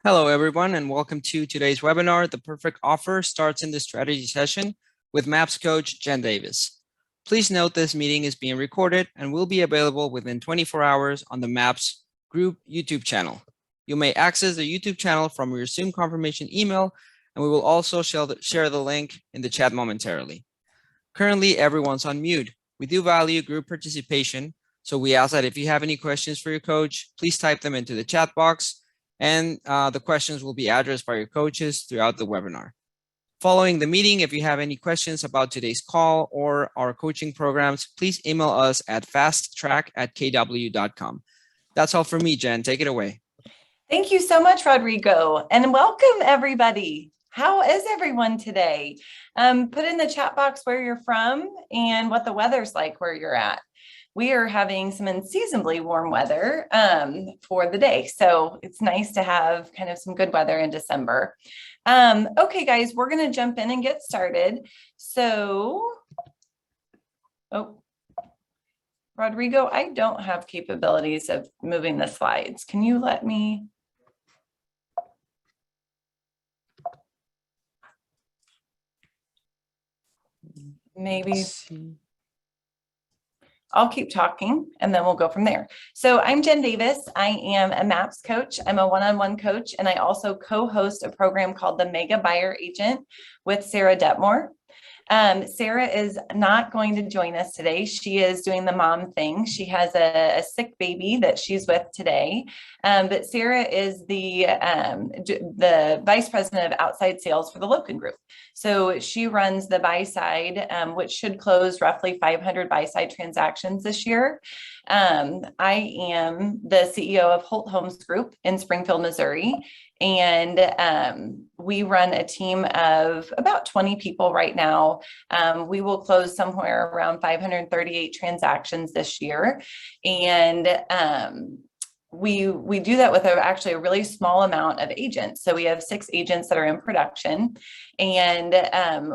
Hello, everyone, and welcome to today's webinar. The perfect offer starts in the strategy session with MAPS coach Jen Davis. Please note this meeting is being recorded and will be available within 24 hours on the MAPS group YouTube channel. You may access the YouTube channel from your Zoom confirmation email, and we will also share the link in the chat momentarily. Currently, everyone's on mute. We do value group participation, so we ask that if you have any questions for your coach, please type them into the chat box, and the questions will be addressed by your coaches throughout the webinar. Following the meeting, if you have any questions about today's call or our coaching programs, please email us at fasttrack@kw.com. That's all for me, Jen. Take it away. Thank you so much, Rodrigo, and welcome everybody. How is everyone today? Put in the chat box where you're from and what the weather's like where you're at. We are having some unseasonably warm weather for the day. So it's nice to have kind of some good weather in December. Okay, guys, we're going to jump in and get started. So, Rodrigo, I don't have capabilities of moving the slides. Can you let me? Maybe. I'll keep talking and then we'll go from there. So I'm Jen Davis. I am a MAPS coach. I'm a one-on-one coach, and I also co-host a program called the Mega Buyer Agent with Sarah Detmore. Sarah is not going to join us today. She is doing the mom thing. She has a sick baby that she's with today. But Sarah is the vice president of outside sales for the Loken Group. So she runs the buy side, which should close roughly 500 buy side transactions this year. I am the CEO of Holt Homes Group in Springfield, Missouri. And we run a team of about 20 people right now. We will close somewhere around 538 transactions this year. And we do that with actually a really small amount of agents. So we have 6 agents that are in production, and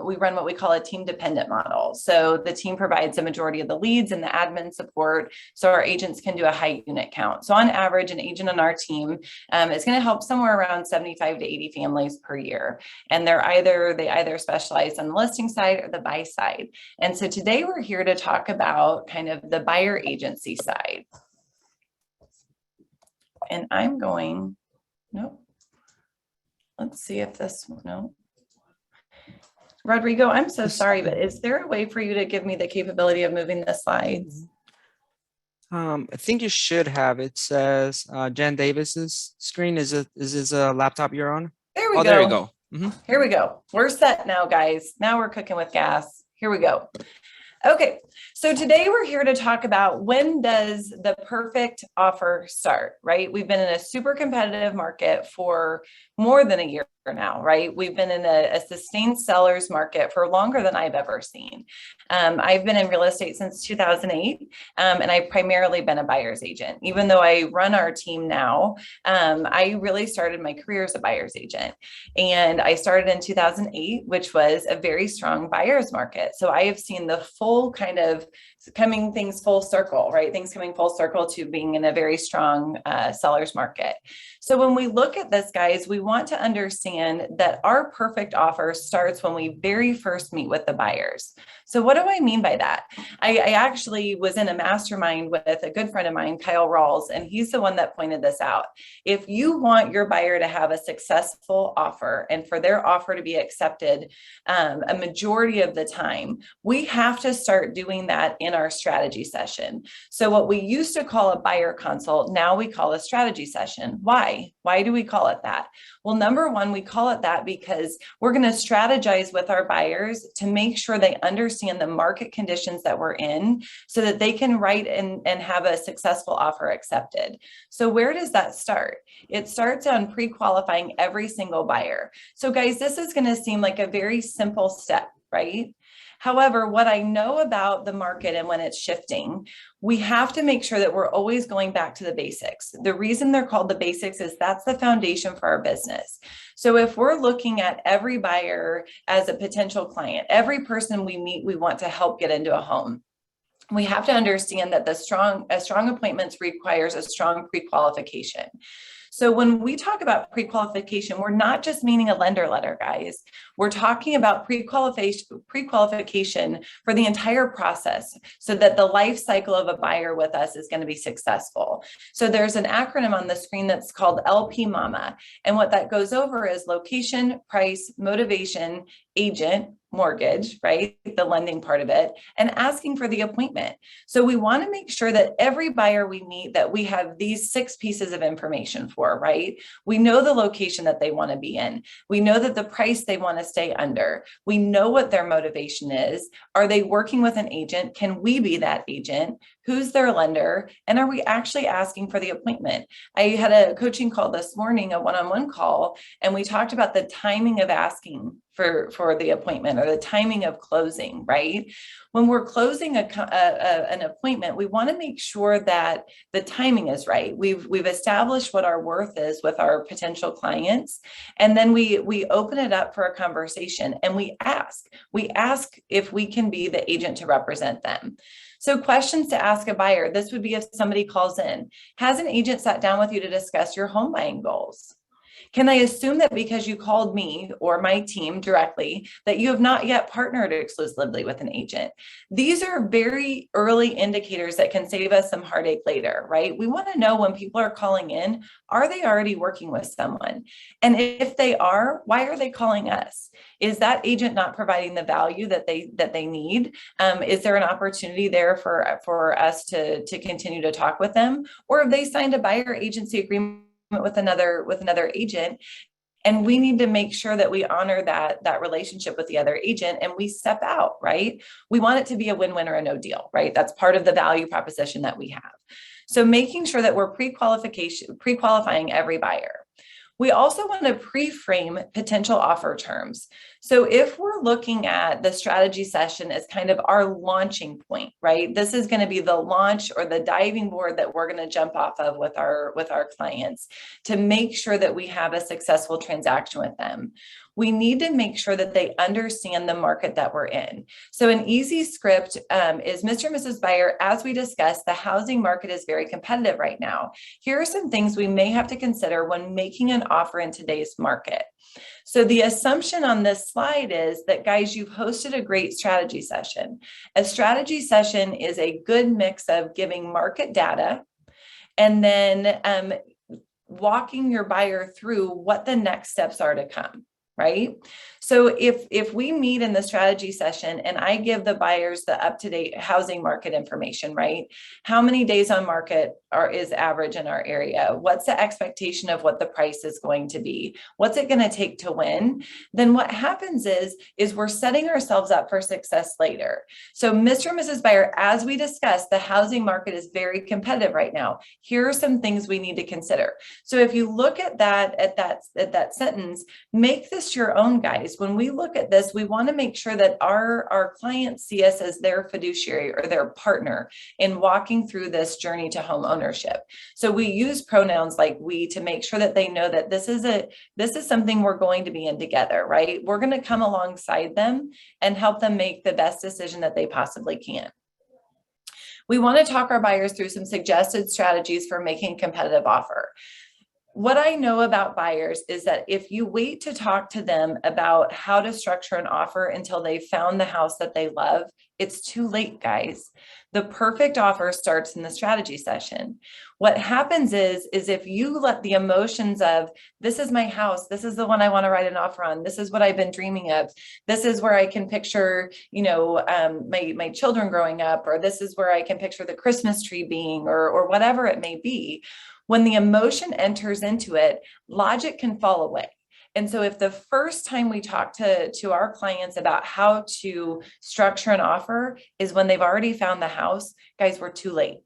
we run what we call a team dependent model. So the team provides the majority of the leads and the admin support, so our agents can do a high unit count. So on average, an agent on our team is going to help somewhere around 75 to 80 families per year. And they either specialize on the listing side or the buy side. And so today we're here to talk about kind of the buyer agency side. And I'm going, nope. Let's see if this, no. Rodrigo, I'm so sorry, but is there a way for you to give me the capability of moving the slides? I think you should have. It says Jen Davis's screen. Is this a laptop you're on? There we go. There you go. Mm-hmm. Here we go. We're set now, guys. Now we're cooking with gas. Here we go. Okay, so today we're here to talk about, when does the perfect offer start, right? We've been in a super competitive market for more than a year now, right? We've been in a sustained seller's market for longer than I've ever seen. I've been in real estate since 2008, and I've primarily been a buyer's agent. Even though I run our team now, I really started my career as a buyer's agent. And I started in 2008, which was a very strong buyer's market. So I have seen the full kind of coming things full circle, right? Things coming full circle to being in a very strong seller's market. So when we look at this, guys, we want to understand that our perfect offer starts when we very first meet with the buyers. So what do I mean by that? I actually was in a mastermind with a good friend of mine, Kyle Rawls, and he's the one that pointed this out. If you want your buyer to have a successful offer and for their offer to be accepted a majority of the time, we have to start doing that in our strategy session. So what we used to call a buyer consult, now we call a strategy session. Why? Why do we call it that? Well, number one, we call it that because we're going to strategize with our buyers to make sure they understand the market conditions that we're in so that they can write and have a successful offer accepted. So where does that start? It starts on pre-qualifying every single buyer. So guys, this is going to seem like a very simple step, right? However, what I know about the market and when it's shifting, we have to make sure that we're always going back to the basics. The reason they're called the basics is that's the foundation for our business. So if we're looking at every buyer as a potential client, every person we meet, we want to help get into a home. We have to understand that strong appointments requires a strong pre-qualification. So when we talk about pre-qualification, we're not just meaning a lender letter, guys. We're talking about pre-qualification for the entire process so that the life cycle of a buyer with us is going to be successful. So there's an acronym on the screen that's called LP MAMA. And what that goes over is location, price, motivation, agent, mortgage, right? The lending part of it, and asking for the appointment. So we want to make sure that every buyer we meet, that we have these 6 pieces of information for, right? We know the location that they want to be in. We know that the price they want to stay under. We know what their motivation is. Are they working with an agent? Can we be that agent? Who's their lender? And are we actually asking for the appointment? I had a coaching call this morning, a one-on-one call, and we talked about the timing of asking for the appointment, or the timing of closing, right? When we're closing an appointment, we want to make sure that the timing is right. We've established what our worth is with our potential clients, and then we open it up for a conversation, and we ask if we can be the agent to represent them. So questions to ask a buyer. This would be if somebody calls in. Has an agent sat down with you to discuss your home buying goals? Can I assume that because you called me or my team directly, that you have not yet partnered exclusively with an agent? These are very early indicators that can save us some heartache later, right? We want to know when people are calling in, are they already working with someone? And if they are, why are they calling us? Is that agent not providing the value that they need? Is there an opportunity there for us to continue to talk with them? Or have they signed a buyer agency agreement with another agent, and we need to make sure that we honor that relationship with the other agent, and we step out, right? We want it to be a win-win or a no deal, right? That's part of the value proposition that we have. So making sure that we're pre-qualifying every buyer. We also want to pre-frame potential offer terms. So if we're looking at the strategy session as kind of our launching point, right? This is going to be the launch or the diving board that we're going to jump off of with our clients to make sure that we have a successful transaction with them. We need to make sure that they understand the market that we're in. So an easy script is, Mr. and Mrs. Buyer, as we discussed, the housing market is very competitive right now. Here are some things we may have to consider when making an offer in today's market. So the assumption on this slide is that, guys, you've hosted a great strategy session. A strategy session is a good mix of giving market data and then walking your buyer through what the next steps are to come. Right? So if we meet in the strategy session and I give the buyers the up-to-date housing market information, right? How many days on market is average in our area? What's the expectation of what the price is going to be? What's it going to take to win? Then what happens is we're setting ourselves up for success later. So Mr. and Mrs. Buyer, as we discussed, the housing market is very competitive right now. Here are some things we need to consider. So if you look at that sentence, make this your own, guys. When we look at this, we want to make sure that our clients see us as their fiduciary or their partner in walking through this journey to home ownership. So we use pronouns like we to make sure that they know that this is something we're going to be in together, right? We're going to come alongside them and help them make the best decision that they possibly can. We want to talk our buyers through some suggested strategies for making a competitive offer. What I know about buyers is that if you wait to talk to them about how to structure an offer until they've found the house that they love, it's too late, guys. The perfect offer starts in the strategy session. What happens is if you let the emotions of, this is my house, this is the one I want to write an offer on, this is what I've been dreaming of, this is where I can picture, my children growing up, or this is where I can picture the Christmas tree being, or whatever it may be. When the emotion enters into it, logic can fall away. And so if the first time we talk to our clients about how to structure an offer is when they've already found the house, guys, we're too late.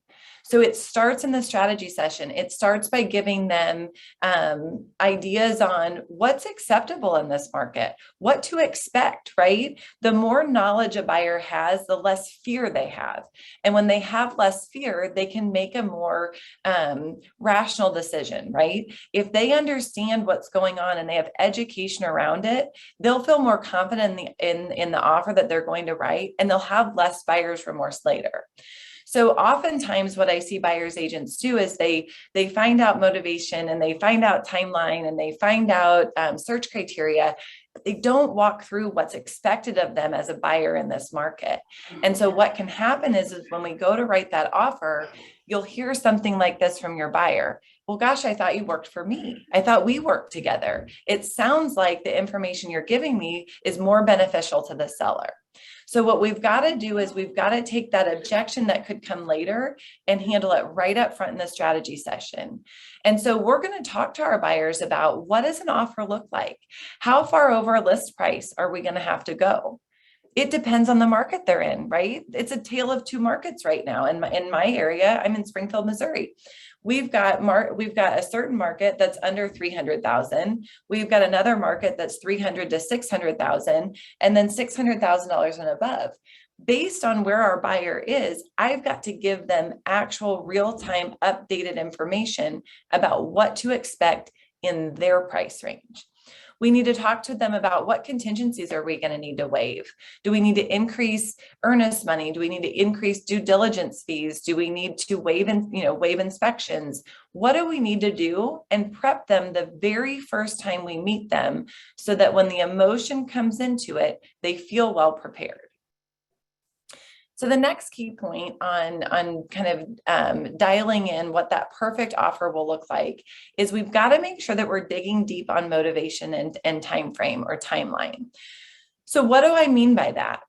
So it starts in the strategy session. It starts by giving them ideas on what's acceptable in this market, what to expect, right? The more knowledge a buyer has, the less fear they have. And when they have less fear, they can make a more rational decision, right? If they understand what's going on and they have education around it, they'll feel more confident in the offer that they're going to write, and they'll have less buyer's remorse later. So oftentimes what I see buyer's agents do is they find out motivation and they find out timeline and they find out search criteria. They don't walk through what's expected of them as a buyer in this market. And so what can happen is when we go to write that offer, you'll hear something like this from your buyer. Well, gosh, I thought you worked for me. I thought we worked together. It sounds like the information you're giving me is more beneficial to the seller. So what we've got to do is we've got to take that objection that could come later and handle it right up front in the strategy session. And so we're going to talk to our buyers about what does an offer look like? How far over list price are we going to have to go? It depends on the market they're in, right? It's a tale of two markets right now. In my area, I'm in Springfield, Missouri. We've got a certain market that's under 300,000. We've got another market that's 300 to 600,000, and then $600,000 and above. Based on where our buyer is, I've got to give them actual real-time updated information about what to expect in their price range. We need to talk to them about what contingencies are we going to need to waive? Do we need to increase earnest money? Do we need to increase due diligence fees? Do we need to waive inspections? What do we need to do? And prep them the very first time we meet them so that when the emotion comes into it, they feel well prepared. So the next key point on kind of dialing in what that perfect offer will look like is we've got to make sure that we're digging deep on motivation and time frame or timeline. So what do I mean by that?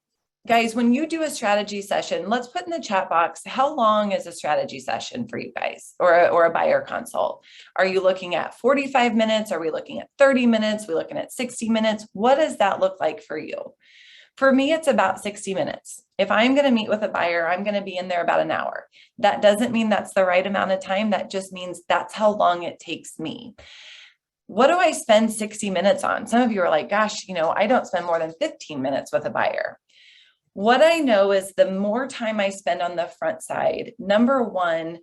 Guys, when you do a strategy session, let's put in the chat box, how long is a strategy session for you guys or a buyer consult? Are you looking at 45 minutes? Are we looking at 30 minutes? Are we looking at 60 minutes? What does that look like for you? For me, it's about 60 minutes. If I'm going to meet with a buyer, I'm going to be in there about an hour. That doesn't mean that's the right amount of time. That just means that's how long it takes me. What do I spend 60 minutes on? Some of you are like, gosh, I don't spend more than 15 minutes with a buyer. What I know is the more time I spend on the front side, number one,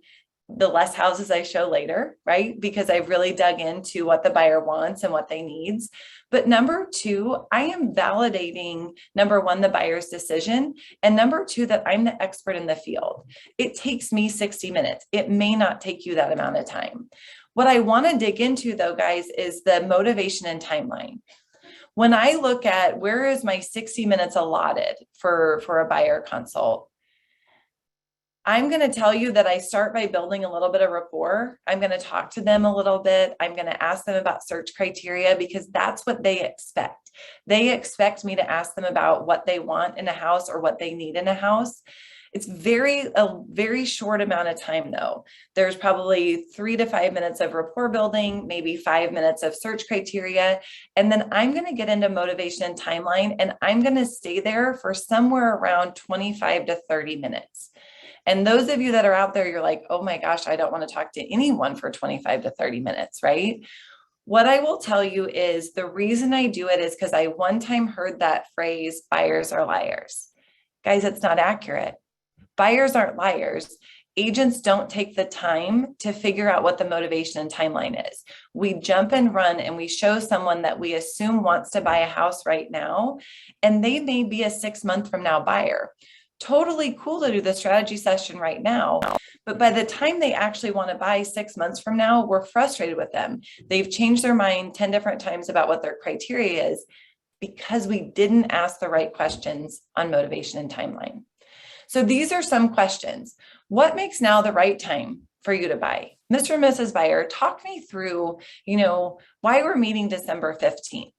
the less houses I show later, right? Because I've really dug into what the buyer wants and what they needs. But number two, I am validating, number one, the buyer's decision. And number two, that I'm the expert in the field. It takes me 60 minutes. It may not take you that amount of time. What I want to dig into though, guys, is the motivation and timeline. When I look at where is my 60 minutes allotted for a buyer consult, I'm going to tell you that I start by building a little bit of rapport. I'm going to talk to them a little bit. I'm going to ask them about search criteria because that's what they expect. They expect me to ask them about what they want in a house or what they need in a house. It's a very short amount of time though. There's probably 3 to 5 minutes of rapport building, maybe 5 minutes of search criteria. And then I'm going to get into motivation and timeline, and I'm going to stay there for somewhere around 25 to 30 minutes. And those of you that are out there, you're like, oh my gosh, I don't want to talk to anyone for 25 to 30 minutes, right? What I will tell you is the reason I do it is because I one time heard that phrase, buyers are liars. Guys, it's not accurate. Buyers aren't liars. Agents don't take the time to figure out what the motivation and timeline is. We jump and run and we show someone that we assume wants to buy a house right now, and they may be a 6 month from now buyer. Totally cool to do the strategy session right now. But by the time they actually want to buy 6 months from now, we're frustrated with them. They've changed their mind 10 different times about what their criteria is because we didn't ask the right questions on motivation and timeline. So these are some questions. What makes now the right time for you to buy? Mr. and Mrs. Buyer, talk me through, why we're meeting December 15th.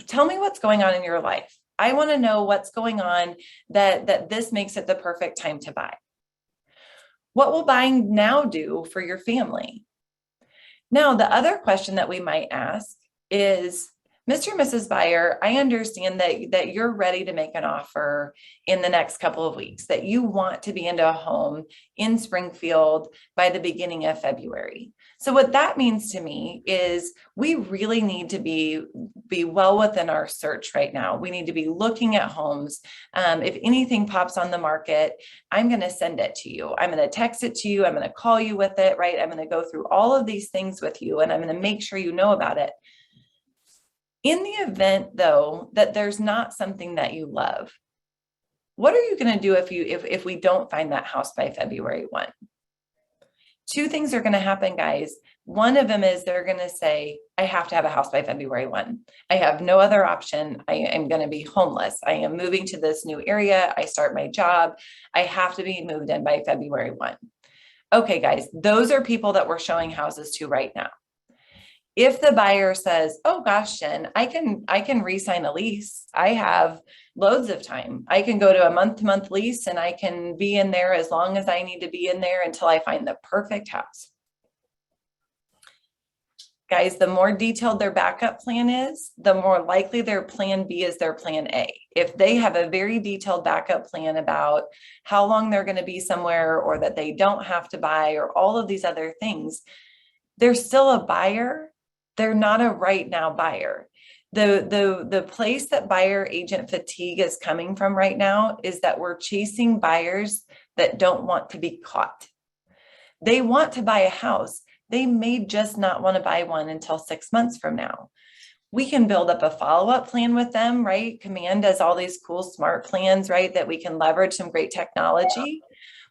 Tell me what's going on in your life. I want to know what's going on that this makes it the perfect time to buy. What will buying now do for your family? Now, the other question that we might ask is, Mr. and Mrs. Buyer, I understand that you're ready to make an offer in the next couple of weeks, that you want to be into a home in Springfield by the beginning of February. So what that means to me is we really need to be well within our search right now. We need to be looking at homes. If anything pops on the market, I'm going to send it to you. I'm going to text it to you. I'm going to call you with it, right? I'm going to go through all of these things with you, and I'm going to make sure you know about it. In the event, though, that there's not something that you love, what are you going to do if we don't find that house by February 1? Two things are going to happen, guys. One of them is they're going to say, I have to have a house by February 1. I have no other option. I am going to be homeless. I am moving to this new area. I start my job. I have to be moved in by February 1. Okay, guys, those are people that we're showing houses to right now. If the buyer says, oh gosh, Jen, I can re-sign a lease. I have loads of time. I can go to a month-to-month lease and I can be in there as long as I need to be in there until I find the perfect house. Guys, the more detailed their backup plan is, the more likely their plan B is their plan A. If they have a very detailed backup plan about how long they're going to be somewhere, or that they don't have to buy, or all of these other things, they're still a buyer. They're not a right now buyer. The place that buyer agent fatigue is coming from right now is that we're chasing buyers that don't want to be caught. They want to buy a house. They may just not want to buy one until 6 months from now. We can build up a follow-up plan with them, right? Command does all these cool smart plans, right? That we can leverage some great technology.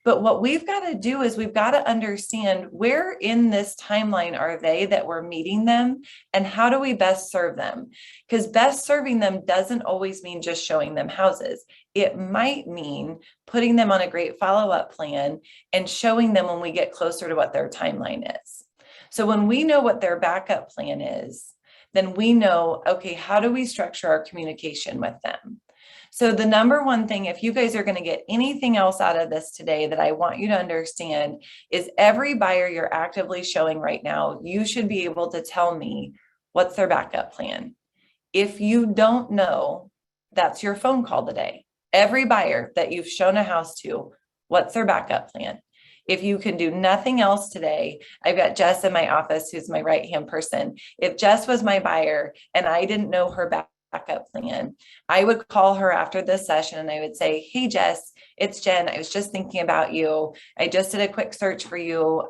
But what we've got to do is we've got to understand where in this timeline are they that we're meeting them, and how do we best serve them? Because best serving them doesn't always mean just showing them houses. It might mean putting them on a great follow-up plan and showing them when we get closer to what their timeline is. So when we know what their backup plan is, then we know, okay, how do we structure our communication with them? So the number one thing, if you guys are going to get anything else out of this today that I want you to understand, is every buyer you're actively showing right now, you should be able to tell me what's their backup plan. If you don't know, that's your phone call today. Every buyer that you've shown a house to, what's their backup plan? If you can do nothing else today, I've got Jess in my office, who's my right-hand person. If Jess was my buyer and I didn't know her backup plan, I would call her after this session and I would say, hey, Jess, it's Jen. I was just thinking about you. I just did a quick search for you.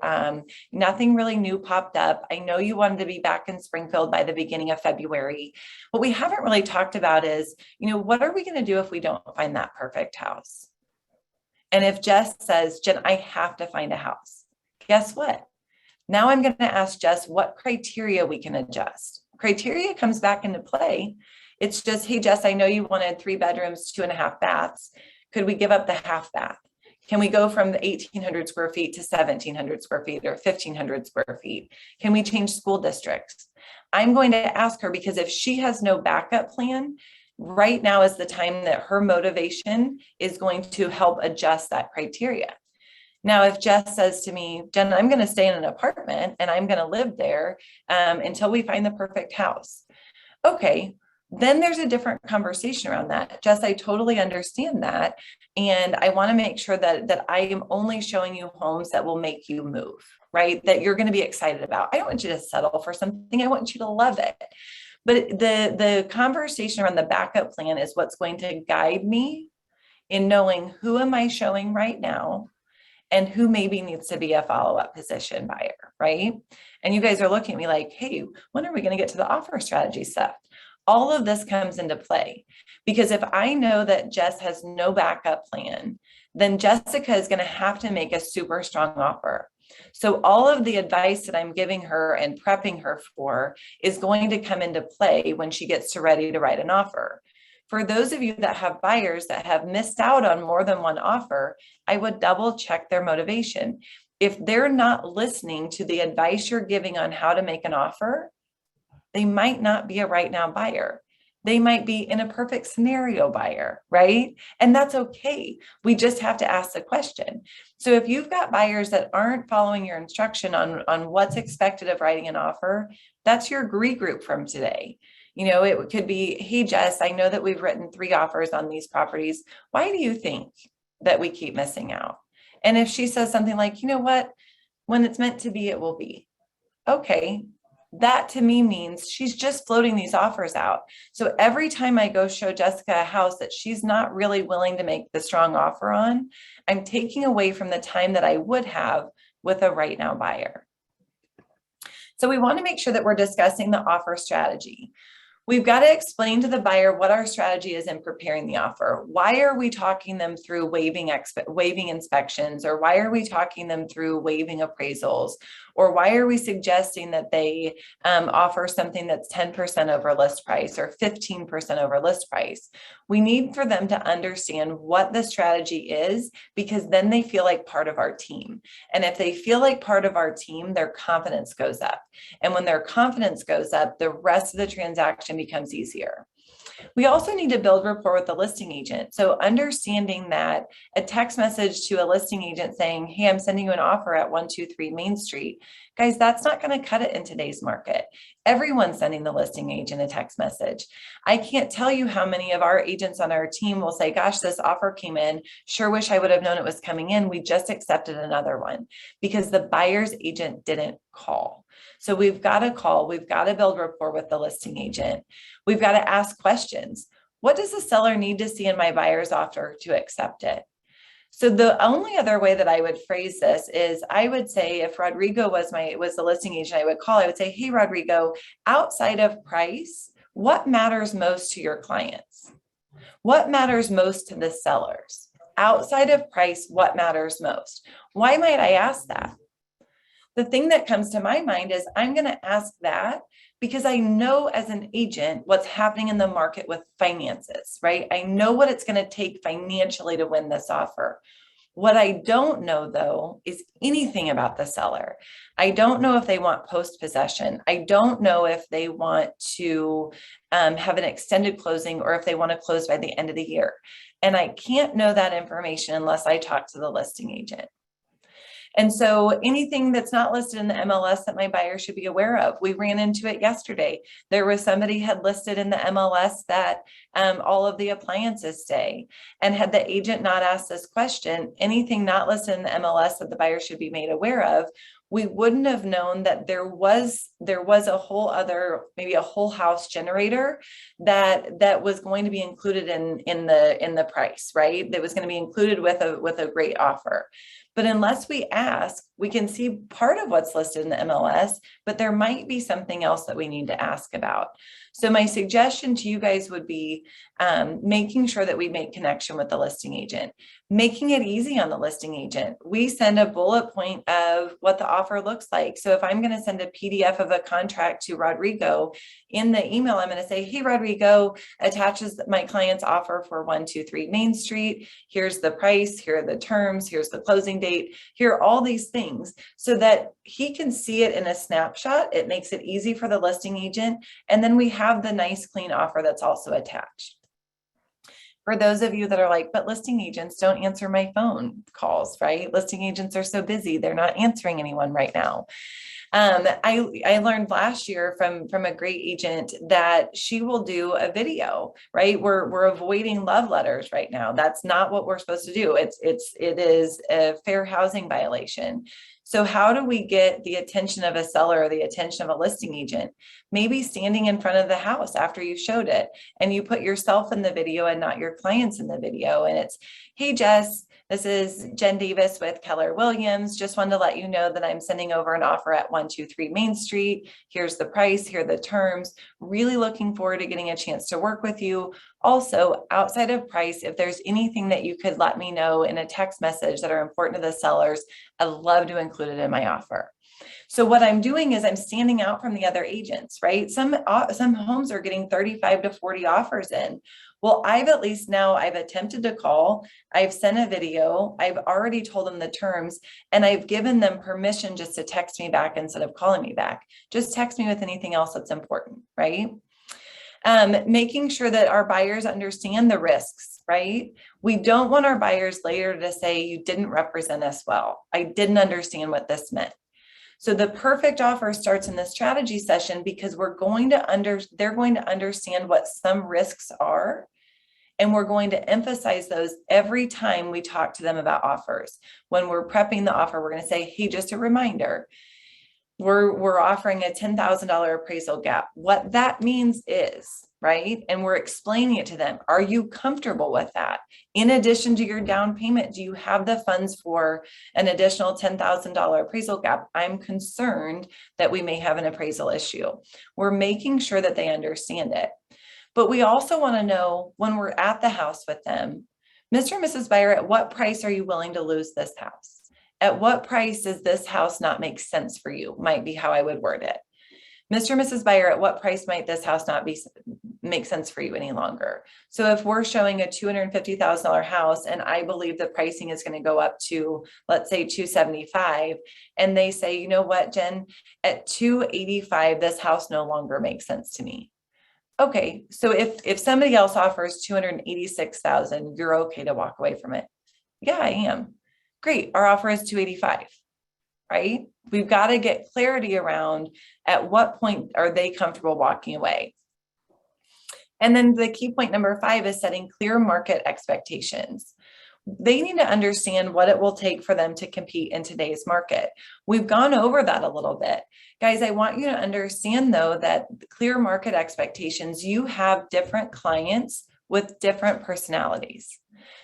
Nothing really new popped up. I know you wanted to be back in Springfield by the beginning of February. What we haven't really talked about is, what are we going to do if we don't find that perfect house? And if Jess says, Jen, I have to find a house, guess what? Now I'm going to ask Jess what criteria we can adjust. Criteria comes back into play. It's just, hey, Jess, I know you wanted 3 bedrooms, 2.5 baths. Could we give up the half bath? Can we go from the 1,800 square feet to 1,700 square feet or 1,500 square feet? Can we change school districts? I'm going to ask her, because if she has no backup plan, right now is the time that her motivation is going to help adjust that criteria. Now, if Jess says to me, Jen, I'm going to stay in an apartment and I'm going to live there until we find the perfect house. Okay, then there's a different conversation around that. Jess, I totally understand that. And I want to make sure that I am only showing you homes that will make you move, right? That you're going to be excited about. I don't want you to settle for something. I want you to love it. But the conversation around the backup plan is what's going to guide me in knowing who am I showing right now and who maybe needs to be a follow-up position buyer, right? And you guys are looking at me like, hey, when are we going to get to the offer strategy stuff? All of this comes into play, because if I know that Jess has no backup plan, then Jessica is going to have to make a super strong offer. So all of the advice that I'm giving her and prepping her for is going to come into play when she gets ready to write an offer. For those of you that have buyers that have missed out on more than one offer, I would double check their motivation. If they're not listening to the advice you're giving on how to make an offer, they might not be a right now buyer. They might be in a perfect scenario buyer, right? And that's okay. We just have to ask the question. So if you've got buyers that aren't following your instruction on what's expected of writing an offer, that's your group from today. It could be, hey, Jess, I know that we've written 3 offers on these properties. Why do you think that we keep missing out? And if she says something like, you know what, when it's meant to be, it will be. Okay. That to me means she's just floating these offers out. So every time I go show Jessica a house that she's not really willing to make the strong offer on, I'm taking away from the time that I would have with a right now buyer. So we want to make sure that we're discussing the offer strategy. We've got to explain to the buyer what our strategy is in preparing the offer. Why are we talking them through waiving inspections, or why are we talking them through waiving appraisals, or why are we suggesting that they offer something that's 10% over list price or 15% over list price? We need for them to understand what the strategy is, because then they feel like part of our team. And if they feel like part of our team, their confidence goes up. And when their confidence goes up, the rest of the transaction becomes easier. We also need to build rapport with the listing agent. So understanding that a text message to a listing agent saying, hey, I'm sending you an offer at 123 Main Street. Guys, that's not going to cut it in today's market. Everyone's sending the listing agent a text message. I can't tell you how many of our agents on our team will say, gosh, this offer came in. Sure wish I would have known it was coming in. We just accepted another one, because the buyer's agent didn't call. So we've got to call, we've got to build rapport with the listing agent. We've got to ask questions. What does the seller need to see in my buyer's offer to accept it? So the only other way that I would phrase this is, I would say, if Rodrigo was the listing agent I would call, I would say, hey, Rodrigo, outside of price, what matters most to your clients? What matters most to the sellers? Outside of price, what matters most? Why might I ask that? The thing that comes to my mind is, I'm going to ask that because I know as an agent what's happening in the market with finances, right? I know what it's going to take financially to win this offer. What I don't know, though, is anything about the seller. I don't know if they want post-possession. I don't know if they want to have an extended closing, or if they want to close by the end of the year. And I can't know that information unless I talk to the listing agent. And so anything that's not listed in the MLS that my buyer should be aware of. We ran into it yesterday. There was somebody had listed in the MLS that all of the appliances stay. And had the agent not asked this question, anything not listed in the MLS that the buyer should be made aware of, we wouldn't have known that there was a whole other, maybe a whole house generator that was going to be included in the price, right? That was going to be included with a great offer. But unless we ask, we can see part of what's listed in the MLS, but there might be something else that we need to ask about. So my suggestion to you guys would be making sure that we make connection with the listing agent, making it easy on the listing agent. We send a bullet point of what the offer looks like. So if I'm going to send a PDF of a contract to Rodrigo, in the email, I'm going to say, hey, Rodrigo, attaches my client's offer for 123 Main Street. Here's the price, here are the terms, here's the closing date, here are all these things, so that he can see it in a snapshot. It makes it easy for the listing agent. And then we have the nice, clean offer that's also attached. For those of you that are like, but listing agents don't answer my phone calls, right? Listing agents are so busy, they're not answering anyone right now. I learned last year from a great agent that she will do a video, right? We're avoiding love letters right now. That's not what we're supposed to do. It is a fair housing violation. So how do we get the attention of a seller or the attention of a listing agent? Maybe standing in front of the house after you showed it, and you put yourself in the video and not your clients in the video. And it's, hey, Jess, this is Jen Davis with Keller Williams. Just wanted to let you know that I'm sending over an offer at 123 Main Street. Here's the price, here are the terms. Really looking forward to getting a chance to work with you. Also, outside of price, if there's anything that you could let me know in a text message that are important to the sellers, I'd love to include it in my offer. So what I'm doing is I'm standing out from the other agents, right? Some homes are getting 35 to 40 offers in. Well, I've attempted to call, I've sent a video, I've already told them the terms, and I've given them permission just to text me back instead of calling me back. Just text me with anything else that's important, right? Making sure that our buyers understand the risks, right? We don't want our buyers later to say, you didn't represent us well. I didn't understand what this meant. So the perfect offer starts in the strategy session, because they're going to understand what some risks are. And we're going to emphasize those every time we talk to them about offers. When we're prepping the offer, we're going to say, hey, just a reminder, we're offering a $10,000 appraisal gap. What that means is right? And we're explaining it to them. Are you comfortable with that? In addition to your down payment, do you have the funds for an additional $10,000 appraisal gap? I'm concerned that we may have an appraisal issue. We're making sure that they understand it. But we also want to know when we're at the house with them, Mr. and Mrs. Buyer, at what price are you willing to lose this house? At what price does this house not make sense for you? Might be how I would word it. Mr. and Mrs. Buyer, at what price might this house not make sense for you any longer? So if we're showing a $250,000 house and I believe the pricing is going to go up to, let's say, $275, and they say, you know what, Jen, at $285, this house no longer makes sense to me. Okay, so if somebody else offers $286,000, you're okay to walk away from it? Yeah, I am. Great, our offer is $285, right? We've got to get clarity around at what point are they comfortable walking away. And then the key point number 5 is setting clear market expectations. They need to understand what it will take for them to compete in today's market. We've gone over that a little bit. Guys, I want you to understand though that clear market expectations, you have different clients with different personalities.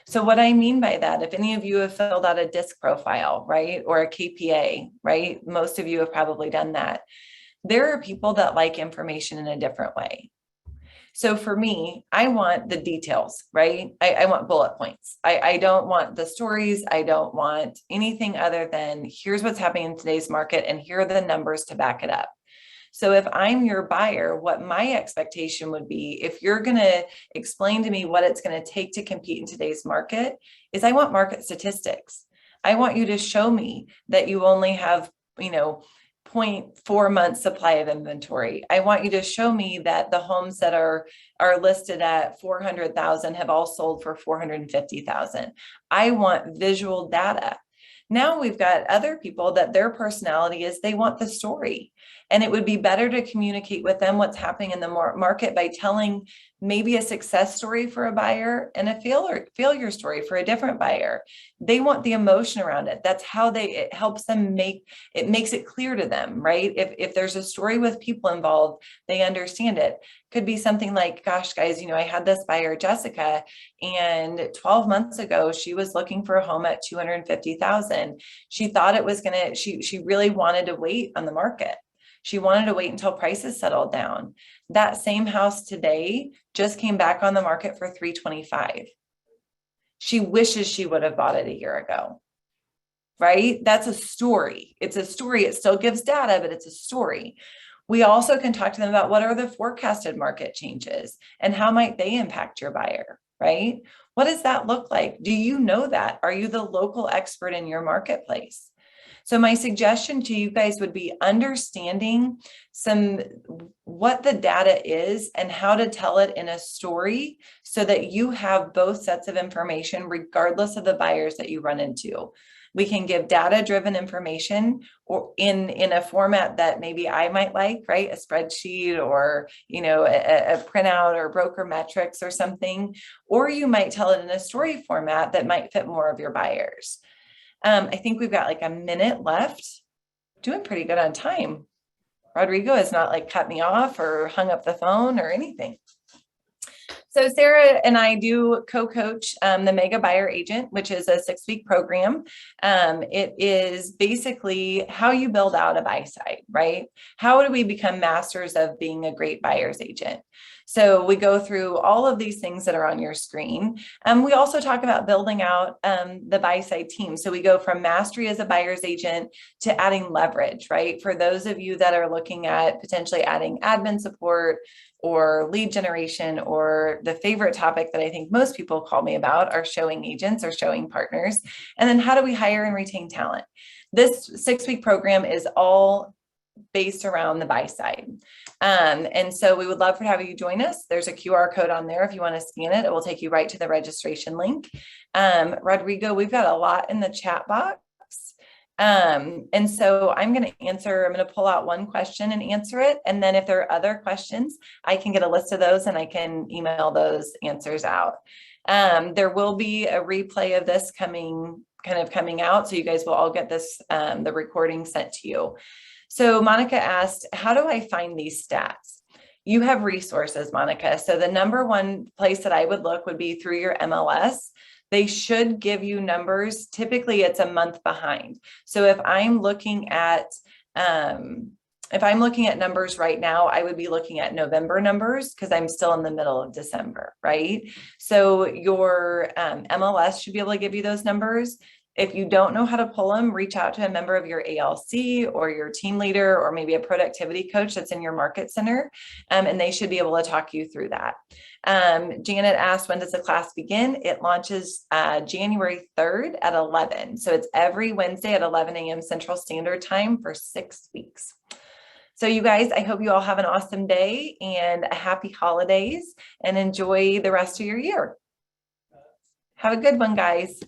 So what I mean by that, if any of you have filled out a DISC profile, right, or a KPA, right, most of you have probably done that. There are people that like information in a different way. So for me, I want the details, right? I want bullet points. I don't want the stories. I don't want anything other than here's what's happening in today's market and here are the numbers to back it up. So if I'm your buyer, what my expectation would be, if you're going to explain to me what it's going to take to compete in today's market, is I want market statistics. I want you to show me that you only have, 0.4 months supply of inventory. I want you to show me that the homes that are listed at 400,000 have all sold for 450,000. I want visual data. Now we've got other people that their personality is they want the story. And it would be better to communicate with them what's happening in the market by telling maybe a success story for a buyer and a failure story for a different buyer. They want the emotion around it. That's how it helps them makes it clear to them, right? If there's a story with people involved, they understand it. Could be something like, gosh, guys, I had this buyer, Jessica, and 12 months ago, she was looking for a home at 250,000. She thought it was she really wanted to wait on the market. She wanted to wait until prices settled down. That same house today just came back on the market for 325. She wishes she would have bought it a year ago, right? That's a story. It's a story. It still gives data, but it's a story. We also can talk to them about what are the forecasted market changes and how might they impact your buyer, right? What does that look like? Do you know that? Are you the local expert in your marketplace? So my suggestion to you guys would be understanding what the data is and how to tell it in a story so that you have both sets of information regardless of the buyers that you run into. We can give data-driven information or in a format that maybe I might like, right? A spreadsheet or, a printout or broker metrics or something, or you might tell it in a story format that might fit more of your buyers. I think we've got like a minute left. Doing pretty good on time. Rodrigo has not cut me off or hung up the phone or anything. So Sarah and I do co-coach the Mega Buyer Agent, which is a 6-week program. It is basically how you build out a buy side, right? How do we become masters of being a great buyer's agent? So we go through all of these things that are on your screen. We also talk about building out the buy side team. So we go from mastery as a buyer's agent to adding leverage, right? For those of you that are looking at potentially adding admin support or lead generation, or the favorite topic that I think most people call me about are showing agents or showing partners. And then how do we hire and retain talent? This 6-week program is all based around the buy side. And so we would love to have you join us. There's a QR code on there. If you want to scan it, it will take you right to the registration link. Rodrigo, we've got a lot in the chat box. And so I'm going to pull out one question and answer it. And then if there are other questions, I can get a list of those and I can email those answers out. There will be a replay of this coming out. So you guys will all get this, the recording sent to you. So Monica asked, how do I find these stats? you have resources, Monica. So the number one place that I would look would be through your MLS. They should give you numbers. Typically it's a month behind. So if I'm looking at numbers right now, I would be looking at November numbers because I'm still in the middle of December, right? So your MLS should be able to give you those numbers. If you don't know how to pull them, reach out to a member of your ALC or your team leader, or maybe a productivity coach that's in your market center, and they should be able to talk you through that. Janet asked, when does the class begin? It launches January 3rd at 11. So it's every Wednesday at 11 a.m. Central Standard Time for 6 weeks. So you guys, I hope you all have an awesome day and a happy holidays, and enjoy the rest of your year. Have a good one, guys.